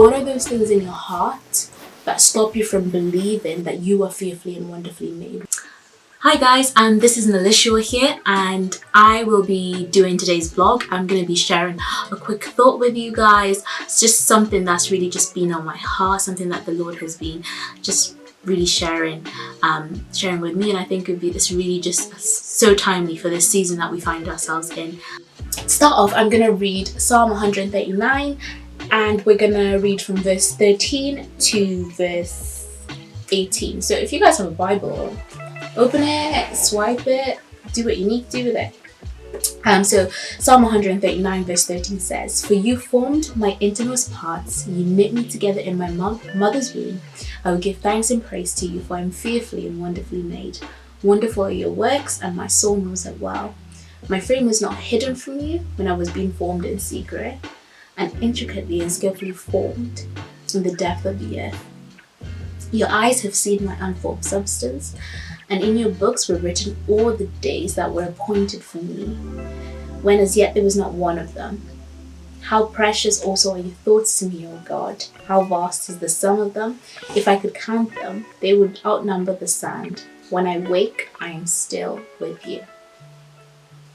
what are those things in your heart that stop you from believing that you are fearfully and wonderfully made? Hi guys, this is Nalishuwa here, and I will be doing today's vlog. I'm going to be sharing a quick thought with you guys. It's just something that's really just been on my heart, something that the Lord has been just really sharing with me, and I think it's really just so timely for this season that we find ourselves in. To start off, I'm going to read Psalm 139, and we're going to read from verse 13 to verse 18. So if you guys have a Bible, open it, swipe it, do what you need to do with it. So Psalm 139 verse 13 says, "For you formed my innermost parts, you knit me together in my mother's womb. I will give thanks and praise to you, for I am fearfully and wonderfully made. Wonderful are your works, and my soul knows it well. My frame was not hidden from you when I was being formed in secret, and intricately and skillfully formed in the depth of the earth. Your eyes have seen my unformed substance, and in your books were written all the days that were appointed for me, when as yet there was not one of them. How precious also are your thoughts to me, O God! How vast is the sum of them! If I could count them, they would outnumber the sand. When I wake, I am still with you."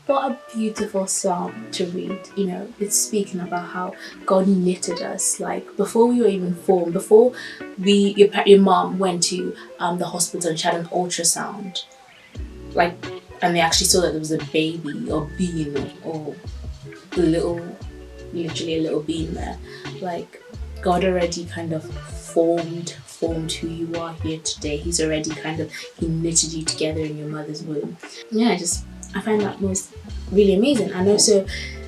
What a beautiful psalm to read. You know, it's speaking about how God knitted us, like before we were even formed, before your mom went to the hospital and she had an ultrasound, and they actually saw that there was a baby or being or literally a little being there. Like, God already kind of formed who you are here today. He's already he knitted you together in your mother's womb. Yeah, I find that most really amazing. And also,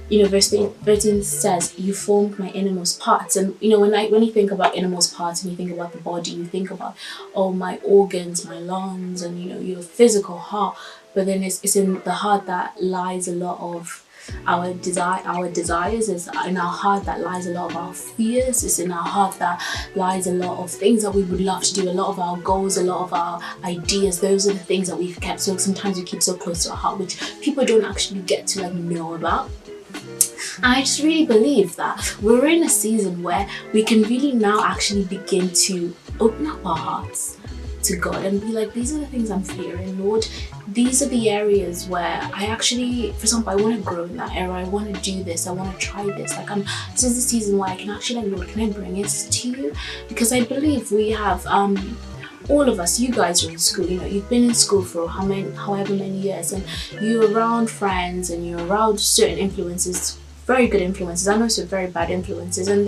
verse 13 says, "You formed my innermost parts." And when you think about innermost parts and you think about the body, you think about my organs, my lungs, and your physical heart. But then it's in the heart that lies a lot of our desires. Is in our heart that lies a lot of our fears. It's in our heart that lies a lot of things that we would love to do, a lot of our goals, a lot of our ideas. Those are the things that we've kept, so sometimes we keep so close to our heart, which people don't actually get to know about. And I just really believe that we're in a season where we can really now actually begin to open up our hearts to God and be like, these are the things I'm fearing, Lord. These are the areas where I actually, for example, I want to grow in that area. I want to do this. I want to try this. This is the season where I can actually, Lord, can I bring it to you? Because I believe we have, all of us, you guys are in school, you've been in school for however many years, and you're around friends and you're around certain influences, very good influences and also very bad influences, and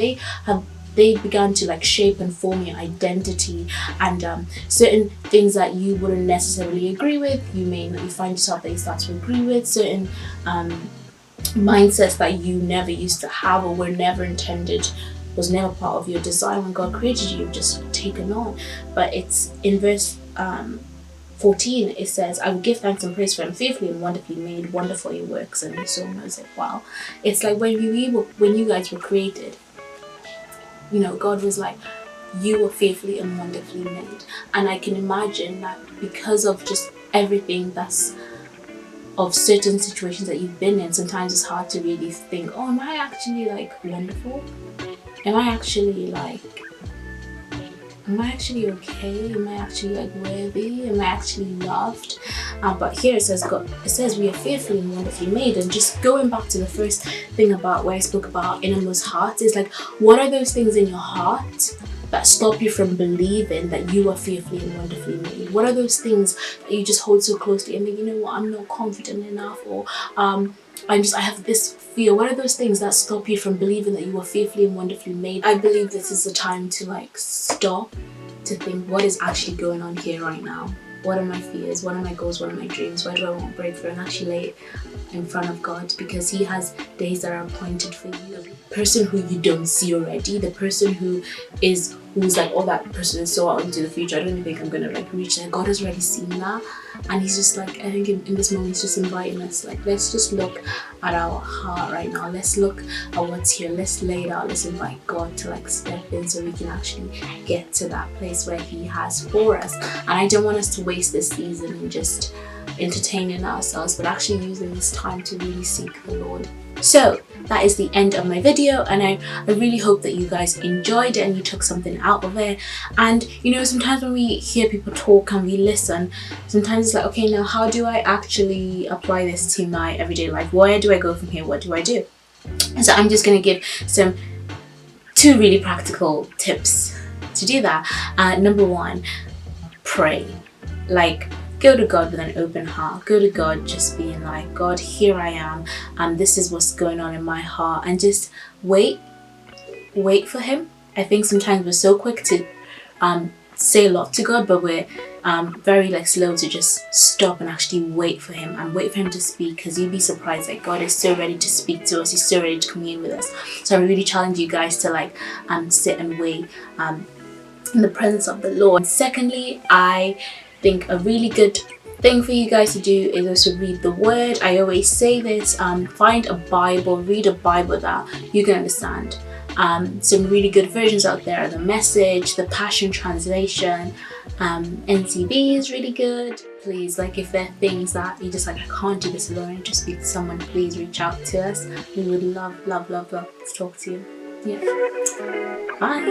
they began to shape and form your identity, and certain things that you wouldn't necessarily agree with, you find yourself that you start to agree with, certain mindsets that you never used to have or were never intended, was never part of your design when God created you, you've just taken on. But it's in verse 14, it says, "I will give thanks and praise for him, fearfully and wonderfully made, wonderful your works, and your soul knows it well." It's like when you guys were created, God was like, you were fearfully and wonderfully made. And I can imagine that because of just everything of certain situations that you've been in, sometimes it's hard to really think, am I actually wonderful? Am I actually okay? Am I actually worthy? Am I actually loved? But here it says we are fearfully and wonderfully made. And just going back to the first thing about where I spoke about innermost heart, is what are those things in your heart that stop you from believing that you are fearfully and wonderfully made? What are those things that you just hold so closely and think, I'm not confident enough, or I have this fear? What are those things that stop you from believing that you are fearfully and wonderfully made? I believe this is the time to stop, to think, what is actually going on here right now? What are my fears? What are my goals? What are my dreams? Where do I want breakthrough? And actually lay it in front of God, because He has days that are appointed for you. The person who you don't see already, the person who's that person is so out into the future, I don't even think I'm gonna reach there. God has already seen that, and He's just I think in this moment He's just inviting us, let's just look at our heart right now. Let's look at what's here. Let's lay it out. Let's invite God to step in, so we can actually get to that place where He has for us. And I don't want us to waste this season in just entertaining ourselves, but actually using this time to really seek the Lord. So that is the end of my video, and I really hope that you guys enjoyed it and you took something out of it. And you know, sometimes when we hear people talk and we listen, sometimes it's like, okay, now how do I actually apply this to my everyday life? Where do I go from here? What do I do? And so I'm just going to give two really practical tips to do that. Number one, pray. Like, go to God with an open heart. Go to God just being like, God, here I am, and this is what's going on in my heart, and just wait for Him. I think sometimes we're so quick to say a lot to God, but we're very slow to just stop and actually wait for Him and wait for Him to speak, because you'd be surprised that God is so ready to speak to us. He's so ready to commune with us. So I really challenge you guys to sit and wait in the presence of the Lord. Secondly, I think a really good thing for you guys to do is also read the Word. I always say this, find a Bible, read a Bible that you can understand. Some really good versions out there, the Message, the Passion Translation, NCV is really good. Please, if there are things that you just I can't do this alone, just speak to someone, please reach out to us. We would love to talk to you. Yeah. Bye.